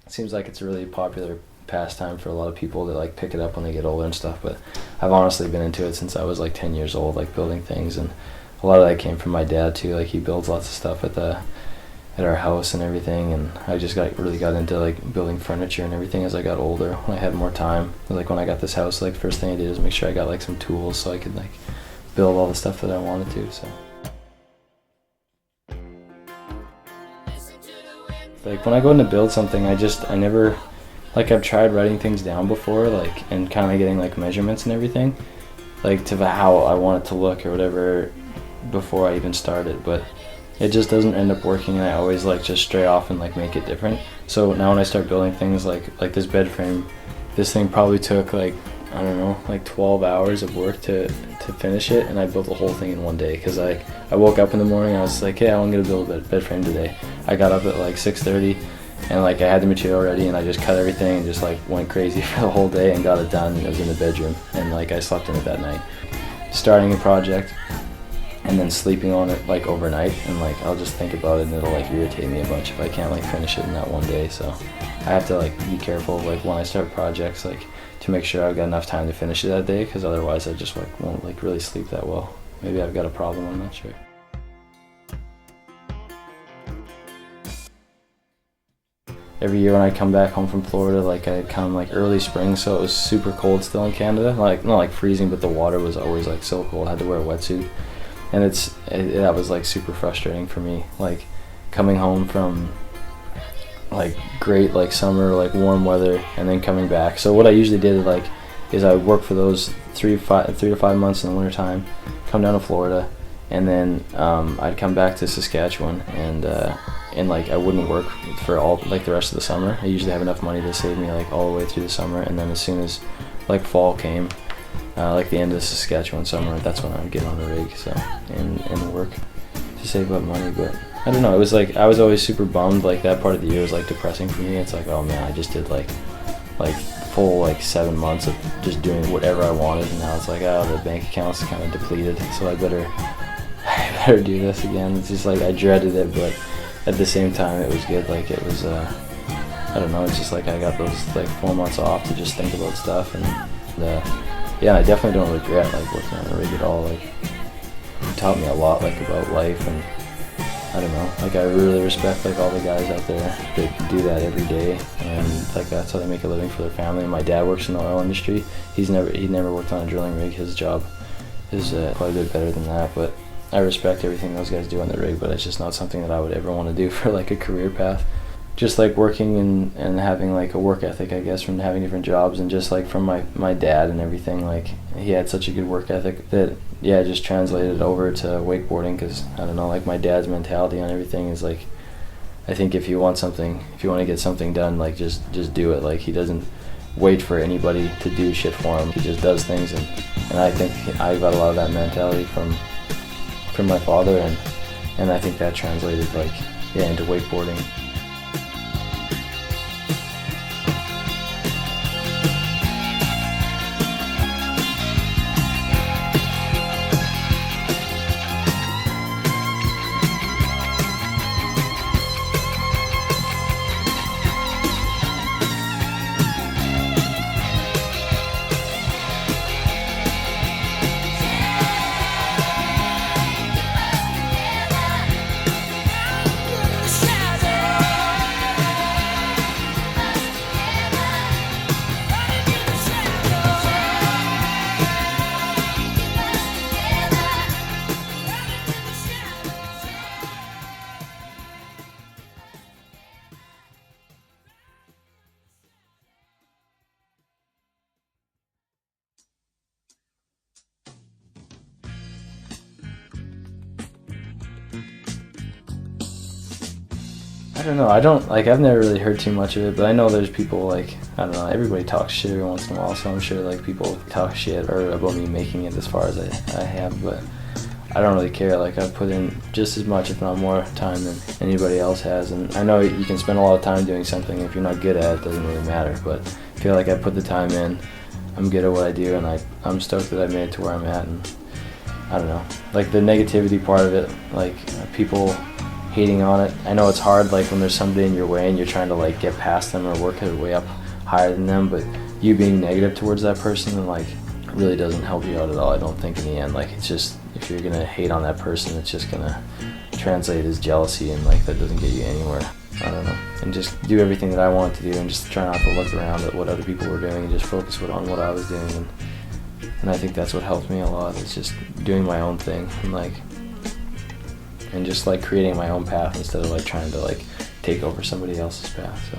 It seems like it's a really popular pastime for a lot of people to like pick it up when they get older and stuff, but I've honestly been into it since I was like 10 years old, like building things, and a lot of that came from my dad too. Like he builds lots of stuff at our house and everything, and I just really got into like building furniture and everything as I got older, when I had more time. Like when I got this house, like first thing I did was make sure I got like some tools so I could like build all the stuff that I wanted to. So like when I go in to build something, I never, like I've tried writing things down before, like, and kind of getting like measurements and everything, like to how I want it to look or whatever before I even started, but it just doesn't end up working, and I always like just stray off and like make it different. So now when I start building things like this bed frame, this thing probably took like, I don't know, like 12 hours of work to finish it, and I built the whole thing in one day because I woke up in the morning, I was like, hey, I'm gonna build a bed frame today. I got up at like 6:30 and like I had the material ready, and I just cut everything and just like went crazy for the whole day and got it done. It was in the bedroom, and like I slept in it that night, starting a project and then sleeping on it like overnight, and like I'll just think about it and it'll like irritate me a bunch if I can't like finish it in that one day. So I have to like be careful like when I start projects, like to make sure I've got enough time to finish it that day, because otherwise I just like won't like really sleep that well. Maybe I've got a problem, I'm not sure. Every year when I come back home from Florida, like I come like early spring, so it was super cold still in Canada. Like not like freezing, but the water was always like so cold. I had to wear a wetsuit, and that was like super frustrating for me. Like coming home from like great like summer, like warm weather, and then coming back. So what I usually did like is I would work for those 3 to 5 months in the winter time, come down to Florida, and then I'd come back to Saskatchewan, and like I wouldn't work for all like the rest of the summer. I usually have enough money to save me like all the way through the summer, and then as soon as like fall came, like the end of the Saskatchewan summer, that's when I would get on the rig, so and work to save up money. But I don't know, it was like I was always super bummed. Like that part of the year was like depressing for me. It's like, oh man, I just did like full like 7 months of just doing whatever I wanted, and now it's like, oh, the bank account's kind of depleted, so I better do this again. It's just like I dreaded it, but at the same time it was good. Like it was I don't know, it's just like I got those like 4 months off to just think about stuff, and yeah, I definitely don't regret like working on the rig at all. Like it taught me a lot like about life, and I don't know, like I really respect like all the guys out there that do that every day, and like that's how they make a living for their family. My dad works in the oil industry. He never worked on a drilling rig. His job is quite a bit better than that, but I respect everything those guys do on the rig, but it's just not something that I would ever want to do for like a career path. Just like working and having like a work ethic, I guess, from having different jobs, and just like from my dad and everything, like he had such a good work ethic that yeah, just translated over to wakeboarding, because I don't know, like my dad's mentality on everything is like, I think if you want to get something done, like just do it. Like he doesn't wait for anybody to do shit for him. He just does things, and I think I got a lot of that mentality from my father, and I think that translated like yeah into wakeboarding. I don't know, I've never really heard too much of it, but I know there's people like, I don't know, everybody talks shit every once in a while, so I'm sure like people talk shit or about me making it as far as I have, but I don't really care. Like I've put in just as much, if not more time than anybody else has, and I know you can spend a lot of time doing something. If you're not good at it, it doesn't really matter, but I feel like I put the time in, I'm good at what I do, and I'm stoked that I made it to where I'm at. And I don't know, like the negativity part of it, like people hating on it. I know it's hard, like when there's somebody in your way and you're trying to like get past them or work your way up higher than them, but you being negative towards that person and like really doesn't help you out at all. I don't think in the end, like it's just, if you're gonna hate on that person, it's just gonna translate as jealousy, and like that doesn't get you anywhere. I don't know. And just do everything that I wanted to do and just try not to look around at what other people were doing and just focus on what I was doing. And I think that's what helped me a lot, is just doing my own thing and just like creating my own path instead of like trying to like take over somebody else's path. So